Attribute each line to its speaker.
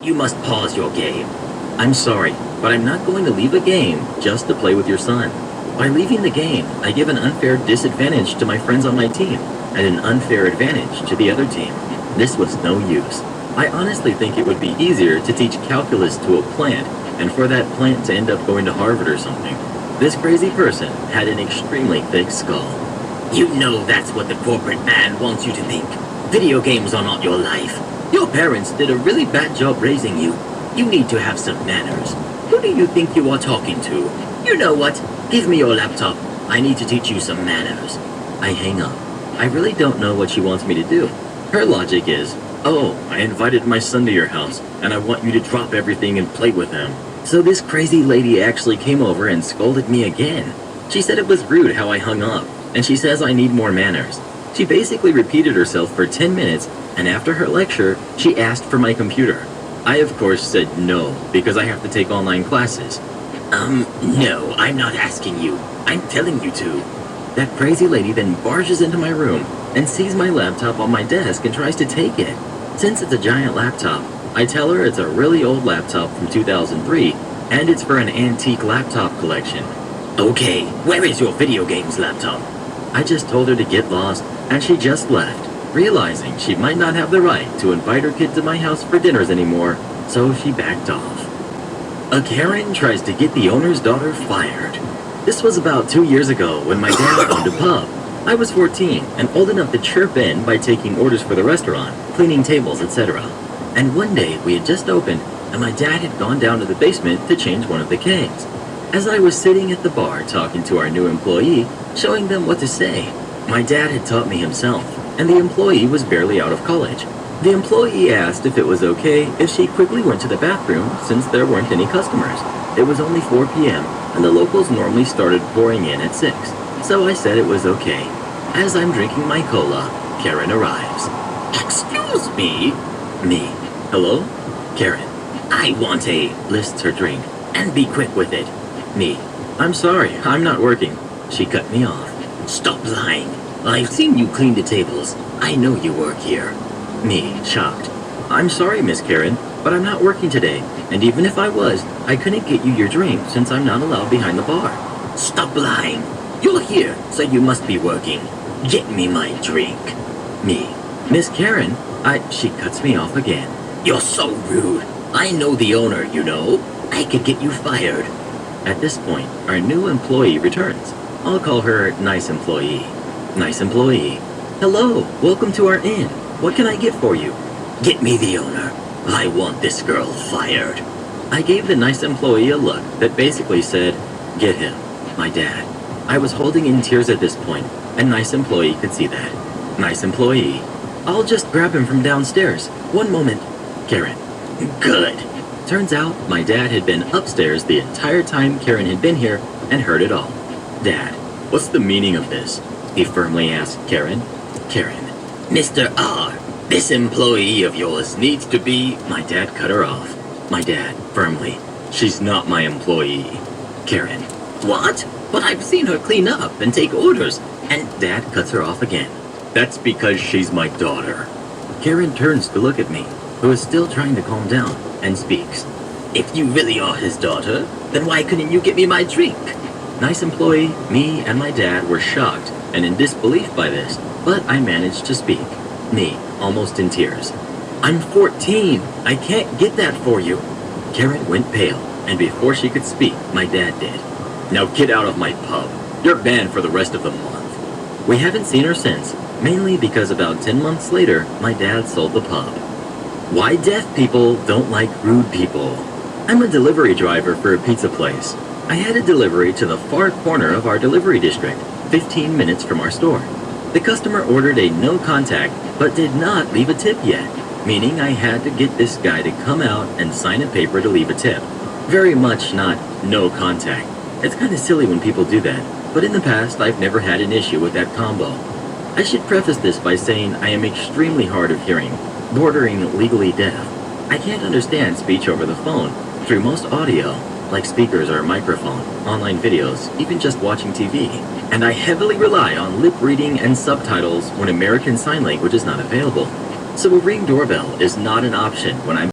Speaker 1: You must pause your game. I'm sorry, but I'm not going to leave a game just to play with your son. By leaving the game, I give an unfair disadvantage to my friends on my team, and an unfair advantage to the other team. This was no use. I honestly think it would be easier to teach calculus to a plant, and for that plant to end up going to Harvard or something. This crazy person had an extremely thick skull. You know that's what the corporate man wants you to think. Video games are not your life. Your parents did a really bad job raising you. You need to have some manners. Who do you think you are talking to? You know what? Give me your laptop. I need to teach you some manners. I hang up. I really don't know what she wants me to do. Her logic is, oh, I invited my son to your house, and I want you to drop everything and play with him. So this crazy lady actually came over and scolded me again. She said it was rude how I hung up, and she says I need more manners. She basically repeated herself for 10 minutes, and after her lecture, she asked for my computer. I of course said no, because I have to take online classes. No, I'm not asking you. I'm telling you to. That crazy lady then barges into my room and sees my laptop on my desk and tries to take it. Since it's a giant laptop, I tell her it's a really old laptop from 2003, and it's for an antique laptop collection. Okay, where is your video games laptop? I just told her to get lost, and she just left, realizing she might not have the right to invite her kid to my house for dinners anymore, so she backed off. A Karen tries to get the owner's daughter fired. This was about 2 years ago when my dad owned a pub. I was 14 and old enough to chirp in by taking orders for the restaurant, cleaning tables, etc. And one day we had just opened and my dad had gone down to the basement to change one of the kegs. As I was sitting at the bar talking to our new employee, showing them what to say, my dad had taught me himself, and the employee was barely out of college. The employee asked if it was okay if she quickly went to the bathroom since there weren't any customers. It was only 4 p.m. and the locals normally started pouring in at 6, so I said it was okay. As I'm drinking my cola, Karen arrives. Excuse me? Me. Hello? Karen. I want a... lists her drink, and be quick with it. Me. I'm sorry, I'm not working. She cut me off. Stop lying. I've seen you clean the tables. I know you work here. Me, shocked. I'm sorry, Miss Karen, but I'm not working today, and even if I was, I couldn't get you your drink since I'm not allowed behind the bar. Stop lying. You're here, so you must be working. Get me my drink. Me. Miss Karen, She cuts me off again. You're so rude. I know the owner, you know. I could get you fired. At this point, our new employee returns. I'll call her Nice Employee. Nice Employee. Hello, welcome to our inn. What can I get for you? Get me the owner. I want this girl fired. I gave the Nice Employee a look that basically said, get him, my dad. I was holding in tears at this point, and Nice Employee could see that. Nice Employee. I'll just grab him from downstairs. One moment. Karen. Good. Turns out my dad had been upstairs the entire time Karen had been here and heard it all. Dad, what's the meaning of this? He firmly asked Karen. Karen. Mr. R, this employee of yours needs to be... My dad cut her off. My dad, firmly. She's not my employee. Karen. What? But I've seen her clean up and take orders. And Dad cuts her off again. That's because she's my daughter. Karen turns to look at me, who is still trying to calm down, and speaks. If you really are his daughter, then why couldn't you get me my drink? Nice Employee, me, and my dad were shocked and in disbelief by this, but I managed to speak. Me, almost in tears. I'm 14. I can't get that for you. Karen went pale, and before she could speak, my dad did. Now get out of my pub. You're banned for the rest of the month. We haven't seen her since, mainly because about 10 months later, my dad sold the pub. Why deaf people don't like rude people. I'm a delivery driver for a pizza place. I had a delivery to the far corner of our delivery district, 15 minutes from our store. The customer ordered a no contact, but did not leave a tip yet, meaning I had to get this guy to come out and sign a paper to leave a tip. Very much not no contact. It's kind of silly when people do that, but in the past I've never had an issue with that combo. I should preface this by saying I am extremely hard of hearing, bordering legally deaf. I can't understand speech over the phone, through most audio, like speakers or a microphone, online videos, even just watching TV. And I heavily rely on lip reading and subtitles when American Sign Language is not available. So a Ring doorbell is not an option when I'm